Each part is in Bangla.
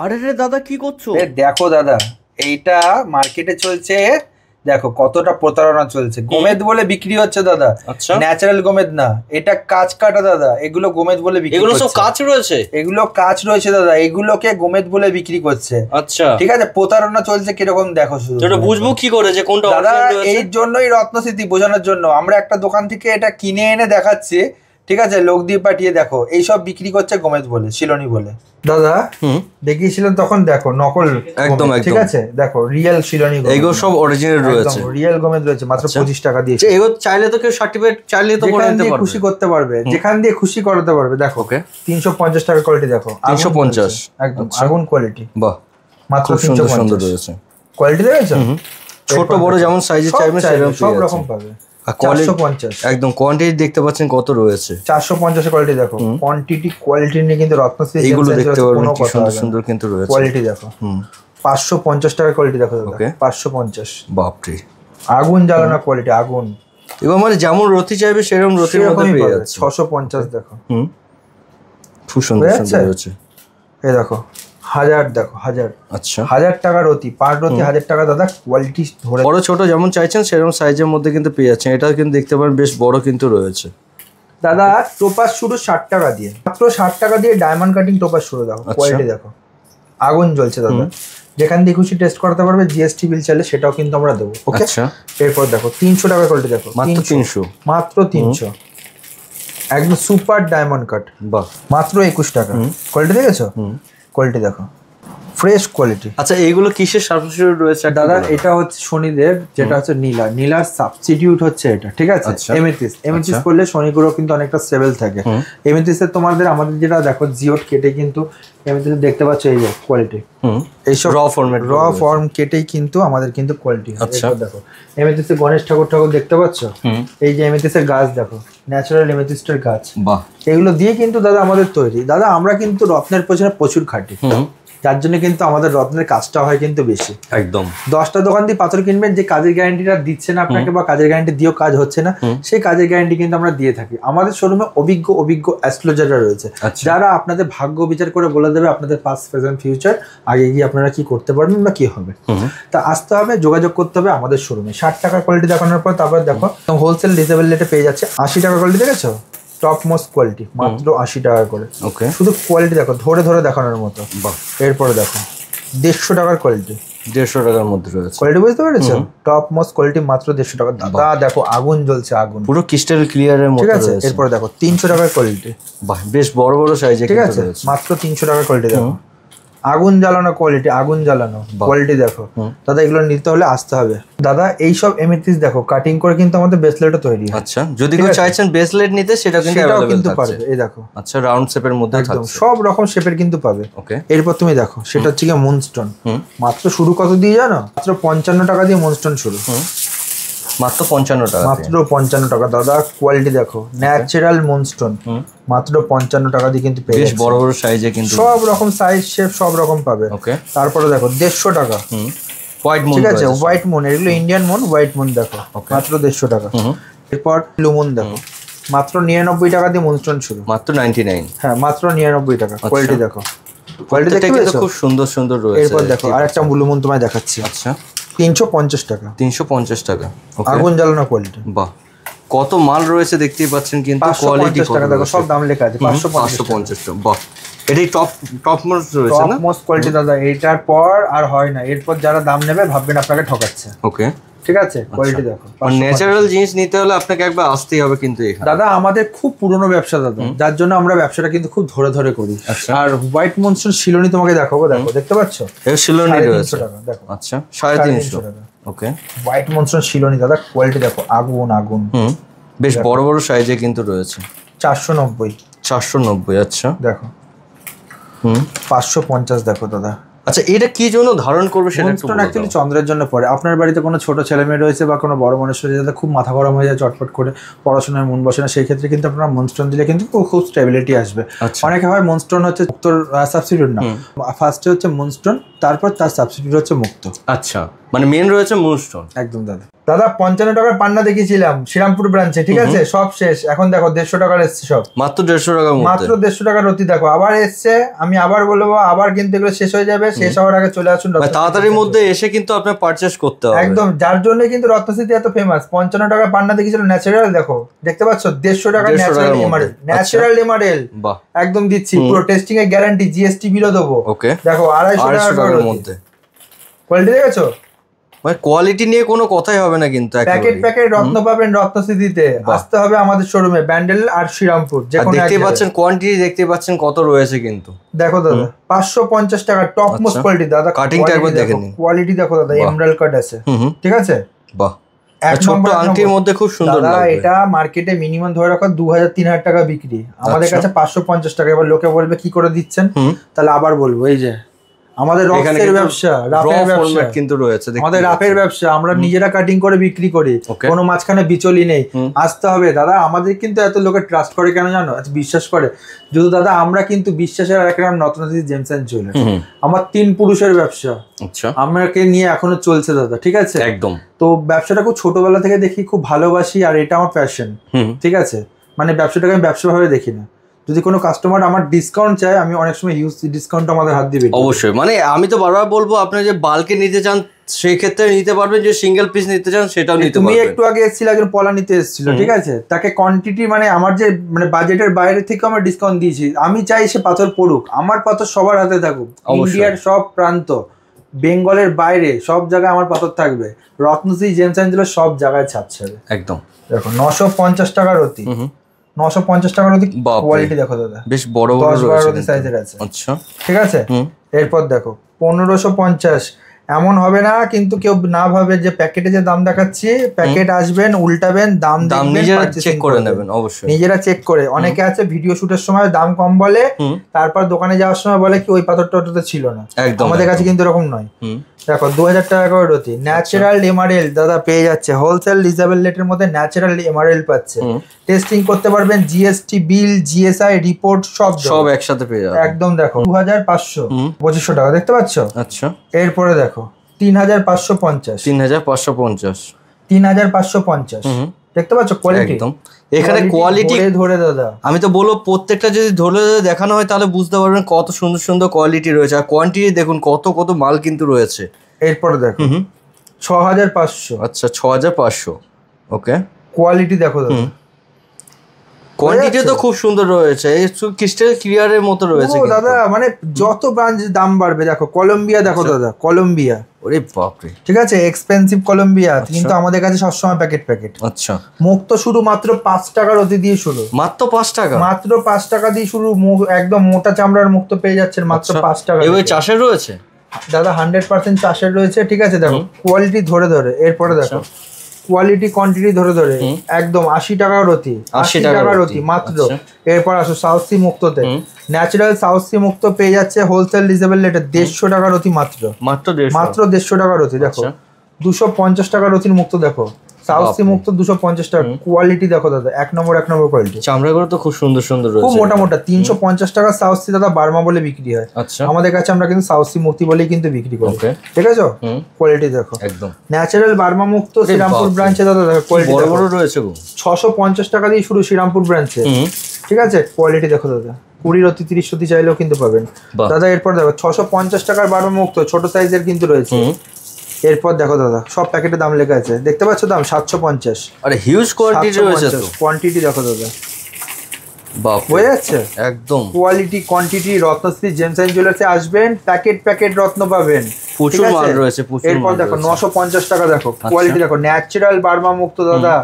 আরে রে দাদা কি করছো? দেখো দাদা, এইটা মার্কেটে চলছে। দেখো কতটা প্রতারণা চলছে। গোমেদ বলে বিক্রি হচ্ছে দাদা। আচ্ছা, ন্যাচারাল গোমেদ না, এটা কাঁচ কাটা দাদা। এগুলো গোমেদ বলে বিক্রি এগুলো সব করছে। কাজ রয়েছে। এগুলো কাঁচ রয়েছে দাদা, এগুলোকে গোমেদ বলে বিক্রি করছে। আচ্ছা, ঠিক আছে, প্রতারণা চলছে কিরকম দেখো শুধু। তো এটা বুঝবো কি করে যে কোনটা দাদা অরিজিনাল রয়েছে? এই জন্যই রত্নস্মৃতি বোঝানোর জন্য আমরা একটা দোকান থেকে এটা কিনে এনে দেখাচ্ছি। ঠিক আছে, লোক দিয়ে পাঠিয়ে দেখো এইসব বিক্রি করছে গোমেদ বলে, শিলনি বলে। দাদা দেখিয়েছিলেন তখন, দেখো নকল একদম গোমেদ, ঠিক আছে। দেখো রিয়েল শিলনি গোমেদ, এগুলো সব অরিজিনাল রয়েছে। রিয়েল গোমেদ রয়েছে মাত্র 25 টাকা দিয়ে। এগুলো চাইলে তো কেউ সার্টিফিকেট চাইলে তো করে নিতে পারবে, খুশি করতে পারবে, যেখান দিয়ে খুশি করাতে পারবে। দেখো ওকে, 350 টাকা কোয়ালিটি, দেখো 350 একদম আগুন কোয়ালিটি। বাহ, মাত্র খুব সুন্দর 350 সুন্দর রয়েছে। কোয়ালিটি দেখেছো? ছোট বড় যেমন সাইজে চাইবেন সেরকম সব রকম পাবে। আর কোয়ালিটি 450 একদম কোয়ান্টিটি দেখতে পাচ্ছেন কত রয়েছে। 450 কোয়ালিটি দেখো। কোয়ান্টিটি কোয়ালিটি নিয়ে কিন্তু রত্নশ্রী এইগুলো দেখতে পারবেন কি সুন্দর সুন্দর কিন্তু রয়েছে। কোয়ালিটি দেখো। 550 টাকা কোয়ালিটি দেখো দাদা। ওকে, 550। বাপরে, আগুন জ্বালানো কোয়ালিটি, আগুন। এবার মানে যেমন রতি চাইবে সেরকম রতির মধ্যে পেয়ে যাচ্ছে। 650 দেখো। খুব সুন্দর সুন্দর রয়েছে। এই দেখো 1000, দেখো 1000। আচ্ছা, 1000 টাকা রতি, পার রতি 1000 টাকা দাদা। কোয়ালিটি ধরে বড় ছোট যেমন চাইছেন সেরকম সাইজের মধ্যে কিন্তু পেয়ে যাচ্ছেন। এটা কিন্তু দেখতে পারেন বেশ বড় কিন্তু রয়েছে দাদা। টোপাস শুরু 60 টাকা দিয়ে, মাত্র 60 টাকা দিয়ে ডায়মন্ড কাটিং টোপাস শুরু। দেখো কোয়ালিটি দেখো, আগুন জ্বলছে দাদা। যেখান দিয়ে খুশি টেস্ট করতে পারবে, জিএসটি বিল চাইলে সেটাও কিন্তু আমরা দেবো। ওকে, আচ্ছা, এরপর দেখো 300 টাকা কোয়ালিটি দেখো। মাত্র 300, মাত্র 300। একদম সুপার ডায়মন্ড কাট, বাহ, মাত্র 21 টাকা। কোয়ালিটি দেখেছো? কোয়ালিটি দেখো, ফ্রেশ কোয়ালিটি। আচ্ছা, এইগুলো কিসের সাবস্টিটিউট রয়েছে দাদা? এটা হচ্ছে শনিদেব, যেটা হচ্ছে নীলা, নীলার সাবস্টিটিউট হচ্ছে এটা। ঠিক আছে, এমেথিস্ট। এমেথিস্ট করলে শনিগুলো কিন্তু অনেকটা স্টেবল থাকে। এমেথিস্টের তোমাদের আমাদের যেটা দেখো জিওট কেটে কিন্তু এমেথিস্ট দেখতে পাচ্ছ, এই যে কোয়ালিটি। এইসব র ফর্ম কেটেই কিন্তু আমাদের কিন্তু কোয়ালিটি। আচ্ছা দেখো, এমেথিস্টের গণেশ ঠাকুর দেখতে পাচ্ছ? এই যে এমেথিস্টের গাছ দেখো, ন্যাচারাল এমেথিস্টের গাছ। বাহ, এগুলো দিয়ে কিন্তু দাদা আমাদের তৈরি। দাদা আমরা কিন্তু রত্নের পেছনে প্রচুর খাটি, যার জন্য কিন্তু আমাদের রত্নের কাজটা হয় কিন্তু বেশি। একদম 10টা দোকান দিয়ে পাথর কিনবেন, যে কাজের গ্যারান্টিটা দিচ্ছে না আপনাকে বা কাজের গ্যারান্টি দিয়েও কাজ হচ্ছে না, সেই কাজের গ্যারান্টি কিন্তু আমরা দিয়ে থাকি। আমাদের শোরুমে অভিজ্ঞ অ্যাস্ট্রোলজাররা রয়েছে, যারা আপনাদের ভাগ্য বিচার করে বলে দেবে আপনাদের পাস্ট প্রেজেন্ট ফিউচার, আগে গিয়ে আপনারা কি করতে পারবেন বা কি হবে। তা আসতে হবে, যোগাযোগ করতে হবে আমাদের শোরুমে। 60 টাকার কোয়ালিটি দেখানোর পর তারপর দেখো হোলসেল রিজনেবল রেটে পেয়ে যাচ্ছে। 80 টাকা কোয়ালিটি দেখেছো? টপ মোস্ট কোয়ালিটি, মাত্র 80 টাকা করে। ওকে, শুধু কোয়ালিটি দেখো, ধরে ধরে দেখানোর মতো। এরপরে দেখো 150 টাকার কোয়ালিটি, 150 টাকার মধ্যে রয়েছে। কোয়ালিটি বুঝতে পেরেছো? টপ মোস্ট কোয়ালিটি, মাত্র 150 টাকা। দাদা দেখো আগুন জ্বলছে, আগুন পুরো ক্রিস্টাল ক্লিয়ারের মধ্যে রয়েছে। এরপরে দেখো 300 টাকার কোয়ালিটি, বাহ, বেশ বড় বড় সাইজে। ঠিক আছে, মাত্র 300 টাকার কোয়ালিটি দেখো। আগুন জ্বালানো কোয়ালিটি, আগুন জ্বালানো কোয়ালিটি দেখো। দাদা এগুলো নিতে হলে আসতে হবে। দাদা এইসব এমেথিস্ট দেখো কাটিং করে কিন্তু আমাদের ব্রেসলেটও তৈরি হয়। আচ্ছা, যদি কেউ চাইছেন ব্রেসলেট নিতে সেটা কিন্তু পারবে। এই দেখো, আচ্ছা, রাউন্ড শেপের মধ্যে থাকছে, সব রকম শেপের কিন্তু পাবে। ওকে, এরপর তুমি দেখো, সেটা হচ্ছে কি মুনস্টোন। মাত্র শুরু কত দিয়ে জানো? মাত্র 55 টাকা দিয়ে মুনস্টোন শুরু। মাত্র 55 টাকা, মাত্র 55 টাকা। দাদা কোয়ালিটি দেখো, ন্যাচারাল মুনস্টোন, মাত্র 55 টাকা দিয়ে কিন্তু পেয়ে বেশ বড় বড় সাইজে কিন্তু সব রকম সাইজ শেপ সব রকম পাবে। ওকে, তারপরে দেখো 150 টাকা হোয়াইট মুন। ঠিক আছে, হোয়াইট মুন, এগুলো ইন্ডিয়ান মুন, হোয়াইট মুন দেখো, মাত্র 150 টাকা। এরপর ব্লু মুন দেখো, মাত্র 99 টাকা দিয়ে মুনস্টোন শুরু। মাত্র 99, হ্যাঁ মাত্র 99 টাকা। কোয়ালিটি দেখো, কোয়ালিটি দেখতে খুব সুন্দর সুন্দর রয়েছে। এরপর দেখো আরেকটা ব্লু মুন তোমায় দেখাচ্ছি। আচ্ছা, 350 টাকা। 350 টাকা, আগুন জ্বালানো কোয়ালিটি। বাহ, কত মাল রয়েছে দেখতেই পাচ্ছেন, কিন্তু কোয়ালিটি টাকা দেখো, সব দাম লেখা আছে। 550 টাকা। বাহ, এটাই টপ মোস্ট রয়েছে না? টপ মোস্ট কোয়ালিটি দাদা। এটার পর আর হয় না, এরপর যারা দাম নেবে ভাববেন আপনাকে ঠকাচ্ছে। ওকে, ঠিক আছে, কোয়ালিটি দেখো। ন্যাচারাল জিনিস নিতে হলে আপনাকে একবার আসতেই হবে কিন্তু এখানে। দাদা আমাদের খুব পুরনো ব্যবসা দাদা, যার জন্য আমরা ব্যবসাটা কিন্তু খুব ধরে ধরে করি। আর হোয়াইট মুনস্টোন শিলনি তোমাকে দেখাবো, দেখো দেখতে পাচ্ছ? এই শিলনি রয়েছে, টাকা দেখো। আচ্ছা, 350 টাকা। ওকে, হোয়াইট মুনস্টোন শিলনি দাদা, কোয়ালিটি দেখো, আগুন আগুন। বেশ বড় বড় সাইজে কিন্তু রয়েছে। 490। আচ্ছা দেখো, 550 দেখো দাদা। আচ্ছা, এটা কি জন্য ধারণ করবে সেটা একটু বলুন। অ্যাকচুয়ালি চন্দ্রের জন্য পড়ে। আপনার বাড়িতে কোনো ছোট ছেলে মেয়ে রয়েছে বা কোনো বড় মানুষ রয়েছে যাতে খুব মাথা গরম হয়ে যায়, চটপট করে পড়াশোনায় মন বসে না, সেই ক্ষেত্রে কিন্তু আপনার মুনস্টোন দিলে কিন্তু খুব স্টেবিলিটি আসবে। অনেকে হয় মুনস্টোন হচ্ছে মুক্তর সাবস্টিটিউট না, ফার্স্টে হচ্ছে মুনস্টোন, তারপর তার সাবস্টিটিউট হচ্ছে মুক্ত। আচ্ছা, মানে মেন রয়েছে মুনস্টোন। একদম দাদা। দাদা 55 টাকার পান্না দেখিয়েছিলাম শ্রীরামপুর ব্রাঞ্চে, ঠিক আছে, সব শেষ। এখন দেখো 150 টাকার এসছে সব, মাত্র 150 টাকার মধ্যে, মাত্র 150 টাকার রতি। দেখো আবার এসছে, আমি আবার বলবো আবার কিন্তু এগুলো শেষ হয়ে যাবে, শেষ হওয়ার আগে চলে আসুন তাড়াতাড়ির মধ্যে এসে কিন্তু আপনার পারচেজ করতে হবে একদম। যার জন্য কিন্তু রত্নস্মৃতি এত ফেমাস। 55 টাকার পান্না দেখিয়েছিল ন্যাচারাল, দেখো দেখতে পাচ্ছ 150 টাকা ন্যাচারাল এমারেল, ন্যাচারাল এমারেল একদম দিচ্ছি, পুরো টেস্টিং এর গ্যারান্টি, জিএসটি বিলও দেবো। ওকে, দেখো 250 টাকার মধ্যে কোয়ালিটি দেখেছো, মানে কোয়ালিটি নিয়ে কোনো কথাই হবে না কিন্তু। প্যাকেট প্যাকেট রত্ন পাবেন রত্নস্মৃতিতে, আসতে হবে আমাদের শোরুমে ব্যান্ডেল আর শ্রীরামপুর, দেখতে পাচ্ছেন কোয়ান্টিটি, দেখতে পাচ্ছেন কত রয়েছে কিন্তু। দেখো দাদা 550 টাকা টপ মোস্ট কোয়ালিটি দাদা, কাটিংটা একবার দেখে নিন, কোয়ালিটি দেখো দাদা, এমরাল্ড কাট আছে, ঠিক আছে, বাহ, ছোট আংটির মধ্যে খুব সুন্দর লাগবে। এটা মার্কেটে মিনিমাম ধরে রাখো 2000-3000 টাকা বিক্রি, আমাদের কাছে 550 টাকা। এবার লোকে বলবে কি করে দিচ্ছেন, তাহলে আবার বলবো এই যে আমাদের রক্সের ব্যবসা, রাফের ব্যবসা কিন্তু রয়েছে, আমাদের রাফের ব্যবসা, আমরা নিজেরা কাটিং করে বিক্রি করি, কোনো মাঝখানে বিচলি নেই। আসতে হবে দাদা, আমাদের কিন্তু এত লোকে ট্রাস্ট করে কেন জানো, এত বিশ্বাস করে, যদি দাদা আমরা কিন্তু বিশ্বাসের এক নাম রত্নস্মৃতি জেমস এন্ড জুয়েলার্স, আমার 3 পুরুষের ব্যবসা, আচ্ছা, আমাকে নিয়ে এখনো চলছে দাদা, ঠিক আছে, একদম। তো ব্যবসাটা খুব ছোটবেলা থেকে দেখি, খুব ভালোবাসি, আর এটা আমার প্যাশন, ঠিক আছে, মানে ব্যবসাটাকে আমি ব্যবসা ভাবে দেখি না। যদি কোনো কাস্টমার আমার ডিসকাউন্ট চায়, আমি অনেক সময় হিউজ ডিসকাউন্ট আমাদের হাত দিবে অবশ্যই। মানে আমি তো বারবার বলবো, আপনি যে বাল্কে নিতে চান সেই ক্ষেত্রে নিতে পারবেন, যে সিঙ্গেল পিস নিতে চান সেটাও নিতে পারবেন। তুমি একটু আগে এসেছিল, একজন পলা নিতে এসেছিল, ঠিক আছে, তাকে কোয়ান্টিটি মানে আমার যে মানে বাজেটের বাইরে থেকে আমরা ডিসকাউন্ট দিয়েছি। আমি চাই সে পাথর পড়ুক, আমার পাথর সবার হাতে থাকুক, ইন্ডিয়ার সব প্রান্ত, বেঙ্গলের বাইরে সব জায়গায় আমার পাথর থাকবে। রত্নশ্রী জেমস এন্ড জুয়েলার্স সব জায়গায় ছাড়ছে একদম। দেখো 950 টাকার অতি, 950 টাকার অতি, কোয়ালিটি দেখো দাদা, বেশ বড় বড় 10-12 সাইজের আছে, আচ্ছা, ঠিক আছে। এরপর দেখো 1550, এমন হবে না কিন্তু কেউ না ভাবে যে প্যাকেটে যে দাম দেখাচ্ছি, প্যাকেট আসবেন উল্টাবেন, দাম নিজেরা চেক করে নেবেন, অবশ্যই নিজেরা চেক করে। অনেকে আছে ভিডিও শুটের সময় দাম কম বলে, তারপর দোকানে যাওয়ার সময় বলে কি ওই পাথরটা ওটাতে ছিল না, আমাদের কাছে কিন্তু এরকম নয়। দেখো 2000 টাকা করে রতি, ন্যাচারাল এমারেল দাদা পেয়ে যাচ্ছে, হোলসেল রিজনেবল রেটের মধ্যে ন্যাচারাল এমারেল পাচ্ছে, টেস্টিং করতে পারবেন, জিএসটি বিল, জিএসআই রিপোর্ট সব একসাথে পেয়ে যাবেন একদম। দেখো 2500, 2500 টাকা দেখতে পাচ্ছ, আচ্ছা। এরপরে দেখো 3550, 3550 দেখতে পাচ্ছ, কোয়ালিটি একদম। এখানে কোয়ালিটি ধরে দাদা, আমি তো বলবো প্রত্যেকটা যদি ধরে দেখানো হয় তাহলে বুঝতে পারবেন কত সুন্দর সুন্দর কোয়ালিটি রয়েছে, আর কোয়ান্টিটি দেখুন কত কত মাল কিন্তু রয়েছে। এরপরে দেখো 6500, আচ্ছা 6500, ওকে, কোয়ালিটি দেখো দাদা, কোয়ান্টিটি তো খুব সুন্দর রয়েছে, ক্রিস্টাল ক্লিয়ারের মতো রয়েছে দাদা। মানে যত ব্রাঞ্চ দাম বাড়বে, দেখো কলম্বিয়া দেখো দাদা, কলম্বিয়া, ওরে বাপরে, ঠিক আছে, এক্সপেন্সিভ কলম্বিয়া, কিন্তু আমাদের কাছে সবসময় প্যাকেট প্যাকেট, আচ্ছা। মুক্ত শুরু মাত্র 5 টাকার অতি দিয়ে শুরু, মাত্র 5 টাকা, মাত্র 5 টাকা দিয়ে শুরু, একদম মোটা চামড়ার মুক্ত পেয়ে যাচ্ছেন মাত্র 5 টাকা। এবার চাষের রয়েছে দাদা, 100% চাষের রয়েছে, ঠিক আছে। দেখো কোয়ালিটি ধরে ধরে, এরপরে দেখো কোয়ালিটি কোয়ান্টিটি ধরে ধরে একদম 80 টাকা রতি, 80 টাকা রতি মাত্র। এরপর আসো সাউথ সি মুক্ততে, ন্যাচারাল সাউথ সি মুক্ত পেয়ে যাচ্ছে হোলসেল রিজনেবল রেটে 150 টাকা রতি মাত্র, মাত্র 150 টাকা রতি। দেখো 250 টাকা রতির মুক্ত, দেখো সাউথ সি মুক্ত 250 টাকা, কোয়ালিটি দেখো দাদা, এক নম্বর কোয়ালিটি, চামড়াগুলো তো খুব সুন্দর সুন্দর রয়েছে, খুব মোটা মোটা। 350 টাকা সাউথ সি দাদা বার্মা বলে বিক্রি হয়, আচ্ছা, আমাদের কাছে আমরা কিন্তু সাউথ সি মুক্তি বলেই কিন্তু বিক্রি করি, ঠিক আছে। কোয়ালিটি দেখো একদম ন্যাচারাল বার্মা মুক্ত, শ্রীরামপুর ব্রাঞ্চে দাদা দেখো কোয়ালিটি বড় বড় রয়েছে, 650 টাকা দিয়ে শুরু শ্রীরামপুর ব্রাঞ্চে, ঠিক আছে। কোয়ালিটি দেখো দাদা, 20 রতি 30 রতি চাইলেও কিন্তু পাবেন দাদা। এরপর দেখো 650 টাকার বার্মা মুক্ত, ছোট সাইজের কিন্তু রয়েছে। এরপর দেখো দাদা, সব প্যাকেটে দাম লেখা আছে, দেখতে পাচ্ছ দাম 750, আরে হিউজ কোয়ান্টিটি রয়েছে তো, কোয়ান্টিটি দেখো দাদা, বাপ, হয়ে যাচ্ছে একদম। Quality quantity Ratnashree gems and জুয়েলার্সে আসবেন, প্যাকেট প্যাকেট রত্ন পাবেন, প্রচুর মাল রয়েছে, প্রচুর। এরপর দেখো 950 টাকা, দেখো কোয়ালিটি দেখো, ন্যাচারাল বার্মা মুক্ত দাদা,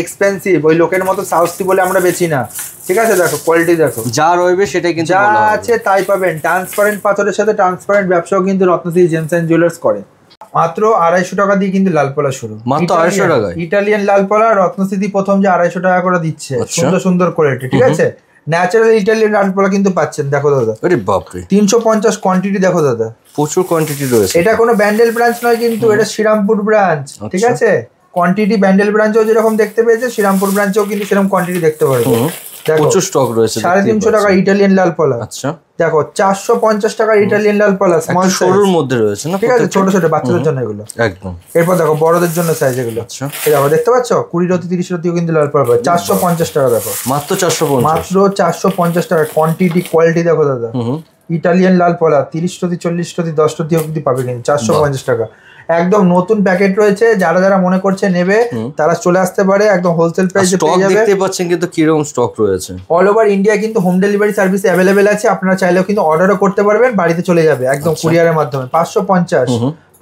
এক্সপেন্সিভ, ওই লোকের মতো সাউথ সি বলে আমরা বেচি না, ঠিক আছে। দেখো কোয়ালিটি দেখো, যা রইবে সেটাই কিন্তু, যা আছে তাই পাবেন। ট্রান্সপারেন্ট পাথরের সাথে ট্রান্সপারেন্ট ব্যবসাও কিন্তু রত্নশ্রী জেমস এন্ড জুয়েলার্স করে। মাত্র 250 টাকা দিয়ে কিন্তু লালপলা শুরু, মাত্র 250 টাকায় ইটালিয়ান লালপলা। রত্নশ্রী প্রথম যে 250 টাকা করে দিচ্ছে, সুন্দর সুন্দর কোয়ালিটি, ঠিক আছে। ন্যাচারাল ইটালিয়ান লালপলা কিন্তু পাচ্ছেন, দেখো দাদা, আরে বাপ রে, 350 কোয়ান্টিটি দেখো দাদা, প্রচুর কোয়ান্টিটি রয়েছে। এটা কোনো ব্যান্ডেল ব্রাঞ্চ নয় কিন্তু, এটা শ্রীরামপুর ব্রাঞ্চ, ঠিক আছে। কোয়ান্টিটি ব্যান্ডেল ব্রাঞ্চেও যেরকম দেখতে পেয়েছে, শ্রীরামপুর ব্রাঞ্চেও কিন্তু সেরকম কোয়ান্টিটি দেখতে পারবে। প্রচুর স্টক রয়েছে। 350 টাকা ইটালিয়ান লাল পলা। আচ্ছা দেখো 450 টাকা ইটালিয়ান লাল পলা, স্মল সরুর মধ্যে রয়েছে না, ঠিক আছে, ছোট ছোট বাচ্চাদের জন্য এগুলো একদম। এরপর দেখো বড়দের জন্য সাইজ এগুলো। আচ্ছা এই দেখো দেখতে পাচ্ছ 20 রতি 30 রতিও কিন্তু লাল পলা 450 টাকা। দেখো মাত্র 450, মাত্র 450 টাকা। কোয়ান্টিটি কোয়ালিটি দেখো দাদা, ইটালিয়ান লাল পলা 30 রতি 40 রতি 10 রতি অবধি পাবে কিন্তু 450 টাকা। একদম নতুন প্যাকেট রয়েছে, যারা যারা মনে করছে নেবে তারা চলে আসতে পারে, একদম হোলসেল প্রাইসে পেয়ে যাবে। দেখতে পাচ্ছেন কিন্তু কিরকম স্টক রয়েছে। অল ওভার ইন্ডিয়া কিন্তু হোম ডেলিভারি সার্ভিস অ্যাভেলেবেল আছে, আপনারা চাইলেও কিন্তু অর্ডারও করতে পারবেন, বাড়িতে চলে যাবে একদম কুরিয়ারের মাধ্যমে।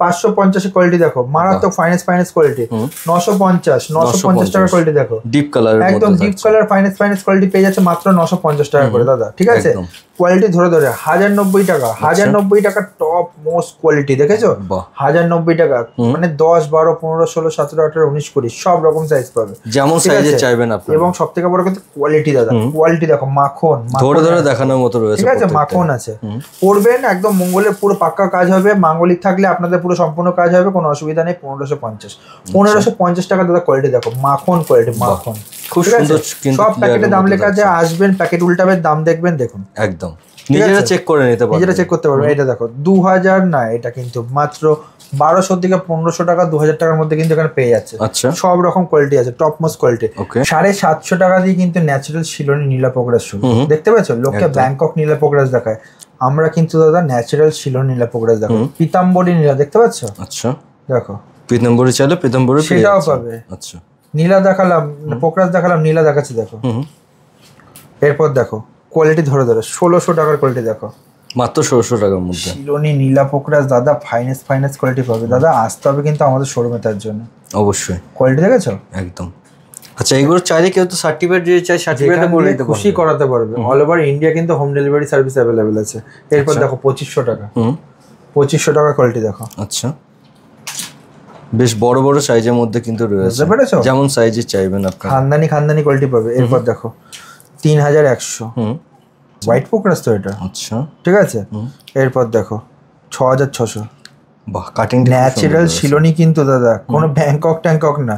550 কোয়ালিটি দেখো, মারাত্মক ফাইনেন্স কোয়ালিটি। 950 টাকা কোয়ালিটি দেখো, ডিপ কালার, একদম ডিপ কালার ফাইনেন্স কোয়ালিটি পেয়ে যাচ্ছে মাত্র 950 টাকা করে দাদা, ঠিক আছে। কোয়ালিটি ধরে 1090 টাকা, 1090 টাকা টপ মোস্ট কোয়ালিটি, দেখেছো 1090 টাকা, মানে 10 12 15 16 17 18 19 20 সব রকম সাইজ পাবে, যেমন সাইজে চাইবেন আপনি। এবং সবথেকে বড় কথা কোয়ালিটি দাদা, কোয়ালিটি দেখো, মাখন ধরে দেখানোর মতো রয়েছে, ঠিক আছে, মাখন আছে। পরবেন একদম মঙ্গলের পুরো পাক্কা কাজ হবে, মাঙ্গলিক থাকলে আপনাদের পুরো সম্পূর্ণ কাজ হবে, কোনো অসুবিধা নেই। 1550 টাকা দাদা কোয়ালিটি দেখো, মাখন কোয়ালিটি, মাখন খুব সুন্দর। সব প্যাকেটের দাম লেখা আছে, আসবেন প্যাকেট উল্টাবেন, দাম দেখবেন, দেখুন একদম নিজেরা চেক করে নিতে পারবেন, নিজেরা চেক করতে পারবেন। এটা দেখো 2000 না, এটা কিন্তু মাত্র 1200 থেকে 1500 টাকা 2000 টাকার মধ্যে কিন্তু এখানে পেয়ে যাচ্ছে। আচ্ছা সব রকম কোয়ালিটি আছে, টপ মোস্ট কোয়ালিটি। 750 টাকা দিয়ে কিন্তু ন্যাচারাল শিলনি নীলা পোকরাজ শুরু, দেখতে পাচ্ছ? লোকে ব্যাংকক নীলা পোকরাজ দেখায়, আমরা কিন্তু দাদা ন্যাচারাল শিলনি নীলা পোকরাজ দেখাই। পিতাম্বরী নীলা দেখতে পাচ্ছ? আচ্ছা দেখো পিতাম্বরী চাইলে পিতাম্বরী সেটাও পাবে। আচ্ছা নীলা দেখালাম, পোকরাজ দেখালাম, নীলা দেখাচ্ছি দেখো। এরপর দেখো কোয়ালিটি ধরে 1600 টাকার কোয়ালিটি দেখো, মাত্র 1600 টাকার মধ্যে শিলনি নীলা পোকরাজ দাদা, ফাইনেন্স কোয়ালিটি পাবে দাদা। আসতে হবে কিন্তু আমাদের শোরুমে, তার জন্য অবশ্যই। কোয়ালিটি দেখেছো একদম। আচ্ছা এগুলো চাইলে কেউ তো সার্টিফিকেট দিয়ে চাই, সার্টিফিকেট করে দিতে খুশি করাতে পারবে। অল ওভার ইন্ডিয়া কিন্তু হোম ডেলিভারি সার্ভিস অ্যাভেলেবেল আছে। এরপর দেখো 2500 টাকা, 2500 টাকা কোয়ালিটি দেখো। আচ্ছা বেশ বড় বড় সাইজের মধ্যে কিন্তু রয়েছে, যেমন সাইজে চাইবেন আপনি, খানদানি কোয়ালিটি পাবে। এরপর দেখো 3100, হোয়াইট পোকরাজ তো এটা। আচ্ছা ঠিক আছে। এরপর দেখো 6600, বাহ কাটিং ন্যাচারাল শিলনি কিন্তু দাদা, কোনো ব্যাংকক না,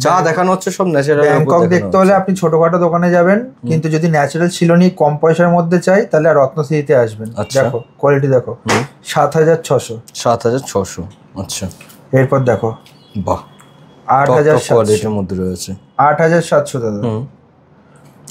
যা দেখানো হচ্ছে সব ন্যাচারাল। ব্যাংকক দেখতে হলে আপনি ছোটখাটো দোকানে যাবেন, কিন্তু যদি ন্যাচারাল শিলনি কম পয়সার মধ্যে চাই তাহলে রত্নশ্রীতে আসবেন। দেখো কোয়ালিটি দেখো 7600, 7600। আচ্ছা এরপর দেখো বাহ 8700 কোয়ালিটির মধ্যে রয়েছে, 8700 দাদা।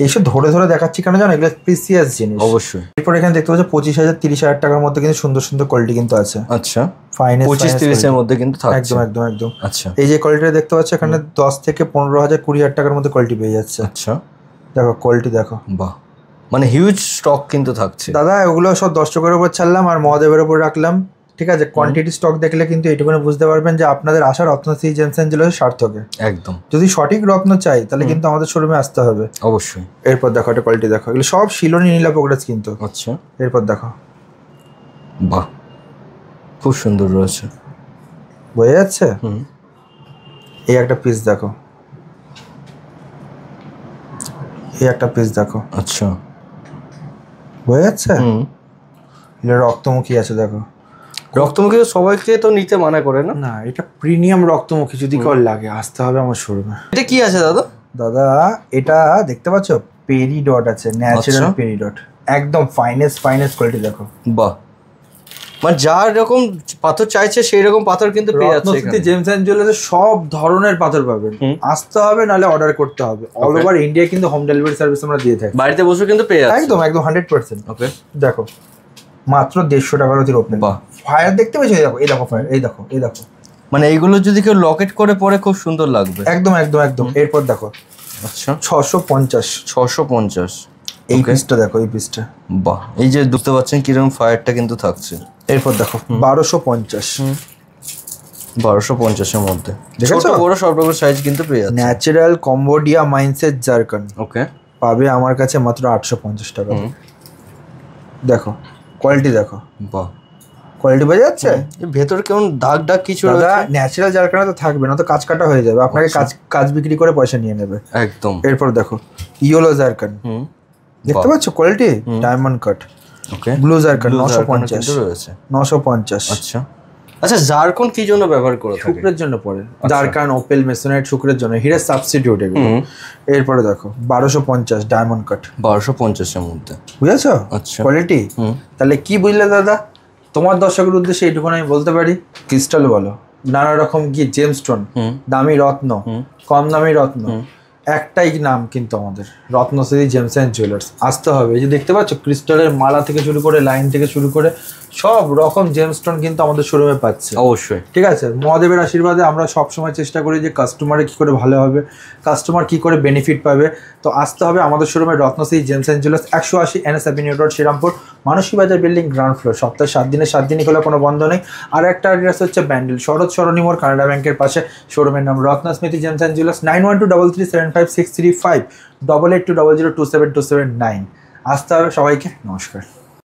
এইসব ধরে দেখাচ্ছি কেন জানো, এগুলো প্রিসিয়াস জিনিস। অবশ্যই। এরপর এখানে দেখতে পাচ্ছ 25,000 30,000 টাকার মধ্যে কিন্তু সুন্দর কোয়ালিটি কিন্তু আছে। আচ্ছা ফাইনেন্স 25-30 এর মধ্যে কিন্তু থাকছে, একদম। আচ্ছা এই যে কোয়ালিটি দেখতে পাচ্ছ এখানে 10 থেকে 15,000 20,000 টাকার মধ্যে কোয়ালিটি পেয়ে যাচ্ছে। আচ্ছা দেখো কোয়ালিটি দেখো, বাহ মানে হিউজ স্টক কিন্তু থাকছে দাদা। এগুলো সব দর্শকের উপর ছাড়লাম আর মহাদেবের উপর রাখলাম, ঠিক আছে। কোয়ান্টিটি স্টক দেখলে কিন্তু এইটুকুনি বুঝতে পারবেন যে আপনাদের আশা রত্নশ্রী জেমস এন্ড জুয়েলার্স সার্থকে। একদম। যদি সঠিক রত্ন চাই তাহলে কিন্তু আমাদের শোরুমে আসতে হবে অবশ্যই। এরপর দেখো একটা কোয়ালিটি দেখো, এগুলো সব শিলনি নীলা পোকরাজ কিন্তু। আচ্ছা এরপর দেখো, বাহ খুব সুন্দর রয়েছে, বোঝা যাচ্ছে? এই একটা পিস দেখো, এই একটা পিস দেখো। আচ্ছা বোঝা যাচ্ছে? রক্তমুখী আছে দেখো। রক্তমুখী সবাইকে তো নিতে মানা করে না, না এটা প্রিমিয়াম রক্তমুখী, যদি কার লাগে আসতে হবে আমার শোরুমে। এটা কি আছে দাদা? এটা দেখতে পাচ্ছ পেরিডট আছে, ন্যাচারাল পেরিডট, একদম ফাইনেস্ট কোয়ালিটি দেখো। বাহ মানে যার রকম পাথর চাইছে সেই রকম পাথর কিন্তু পেয়ে যাচ্ছে এখানে। জেমস এন্ড জুয়েলার্সে সব ধরনের পাথর পাবেন, আসতে হবে নালে অর্ডার করতে হবে। অল ওভার ইন্ডিয়া কিন্তু হোম ডেলিভারি সার্ভিস আমরা দিয়ে থাকি, বাড়িতে বসে কিন্তু পেয়ে যাচ্ছে একদম 100%। ওকে দেখো মাত্র 150 টাকার অতির ওপেন। বাহ ফায়ার দেখতে পেয়েছো? এই দেখো ফায়ার, এই দেখো মানে এইগুলো যদি কেউ লকেট করে পরে খুব সুন্দর লাগবে, একদম। এরপর দেখো আচ্ছা 650, এই পিসটা দেখো, এই পিসটা বাহ। এই যে বুঝতে পারছেন কিরকম ফায়ারটা কিন্তু থাকছে। এরপর দেখো 1250, 1250 এর মধ্যে ছোট বড় সব রকম সাইজ কিন্তু পেয়ে যাচ্ছে। ন্যাচারাল কম্বোডিয়া মাইন্ডসেট জারকান ওকে পাবে আমার কাছে মাত্র 850 টাকা। দেখো কোয়ালিটি দেখো, বাহ কোয়ালিটি বোঝা যাচ্ছে? ভেতর কেমন দাগ কিছু দাদা ন্যাচারাল জারকানা তো থাকবে না, তো কাজ কাটা হয়ে যাবে, আপনাকে কাজ বিক্রি করে পয়সা নিয়ে নেবে একদম। এরপর দেখো ইয়েলো জারকান, দেখতে পাচ্ছ কোয়ালিটি, ডায়মন্ড কাট। ওকে ব্লু জারকান 950 রয়েছে, 950। আচ্ছা আচ্ছা জারকন কি জন্য ব্যবহার করে থাকে? শুক্রের জন্য পড়ে, জারকান, ওপেল, মেসোনাইট শুক্রের জন্য, হিরের সাবস্টিটিউট এগুলো। এরপরে দেখো 1250 ডায়মন্ড কাট, 1250 এর মধ্যে, বুঝেছো আচ্ছা কোয়ালিটি। তাহলে কি বুঝলে দাদা? তোমার দর্শকের উদ্দেশ্যে এইটুকুন আমি বলতে পারি, ক্রিস্টাল বলো, নানা রকম কি জেমস্টোন, দামি রত্ন, কম দামি রত্ন, একটাই নাম কিন্তু আমাদের রত্নশ্রী জেমস অ্যান্ড জুয়েলার্স। আসতে হবে। এই যে দেখতে পাচ্ছ ক্রিস্টালের মালা থেকে শুরু করে, লাইন থেকে শুরু করে সব রকম জেমস্টোন কিন্তু আমাদের শোরুমে পাচ্ছে। অবশ্যই, ঠিক আছে। মহাদেবের আশীর্বাদে আমরা সবসময় চেষ্টা করি যে কাস্টমারে কী করে ভালো হবে, কাস্টমার কী করে বেনিফিট পাবে। তো আসতে হবে আমাদের শোরুমে Ratnashree gems and jewellers, 180 NS avenue road, Serampore, Mansi Bazar building, ground floor. সপ্তাহে 7 দিনে 7 দিনই হলে কোনো বন্ধ নেই। আর একটা অ্যাড্রেস হচ্ছে ব্যান্ডেল, শরৎ সরণী মোড়, কানাডা ব্যাংকের পাশে। শোরুমের নাম রত্নস্মৃতি জেমস অ্যান্ড জুয়েলার্স। 9123375635, 8820027279। আসতে হবে সবাইকে। নমস্কার।